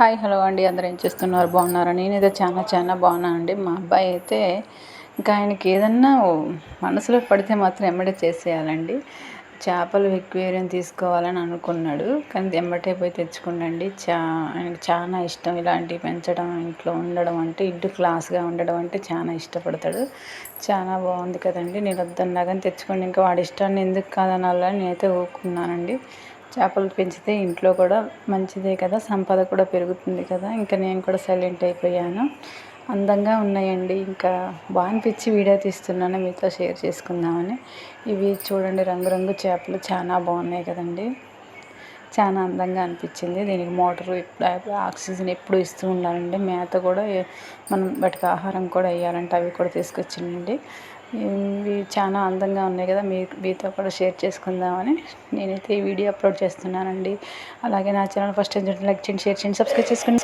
Hi hello అండి, అందరూ ఏం చేస్తున్నారు? బాగున్నారా? నేనైతే చాలా బాగున్నానండి. మా అబ్బాయి అయితే ఇంకా ఆయనకి ఏదన్నా మనసులో పడితే మాత్రం ఎమ్మటే చేసేయాలండి. చేపలు ఎక్వేరియం తీసుకోవాలని అనుకున్నాడు, కానీ ఎమ్మటే పోయి తెచ్చుకున్నాండి. ఆయనకు చాలా ఇష్టం ఇలాంటివి పెంచడం, ఇంట్లో ఉండడం అంటే, ఇల్లు క్లాస్గా ఉండడం అంటే చాలా ఇష్టపడతాడు. చాలా బాగుంది కదండి. నేను వద్దన్నా కానీ తెచ్చుకోండి, ఇంకా వాడి ఇష్టాన్ని ఎందుకు కాదనాలని నేనైతే ఊరుకున్నానండి. చేపలు పెంచితే ఇంట్లో కూడా మంచిదే కదా, సంపద కూడా పెరుగుతుంది కదా. ఇంకా నేను కూడా సైలెంట్ అయిపోయాను. అందంగా ఉన్నాయండి. ఇంకా బాగా అనిపించి వీడియో తీస్తున్నాను, మీతో షేర్ చేసుకుందామని. ఇవి చూడండి, రంగురంగు చేపలు చాలా బాగున్నాయి కదండి. చాలా అందంగా అనిపించింది. దీనికి మోటారు ఆక్సిజన్ ఎప్పుడు ఇస్తూ ఉండాలండి. మేత కూడా మనం వాటికి ఆహారం కూడా వేయాలంటే అవి కూడా తీసుకొచ్చిందండి. ఇవి చాలా అందంగా ఉన్నాయి కదా, మీతో కూడా షేర్ చేసుకుందామని నేనైతే ఈ వీడియో అప్లోడ్ చేస్తున్నానండి. అలాగే నా ఛానల్ ఫస్ట్ టైం లైక్ చేయండి, షేర్ చేయండి, సబ్స్క్రైబ్ చేసుకోండి.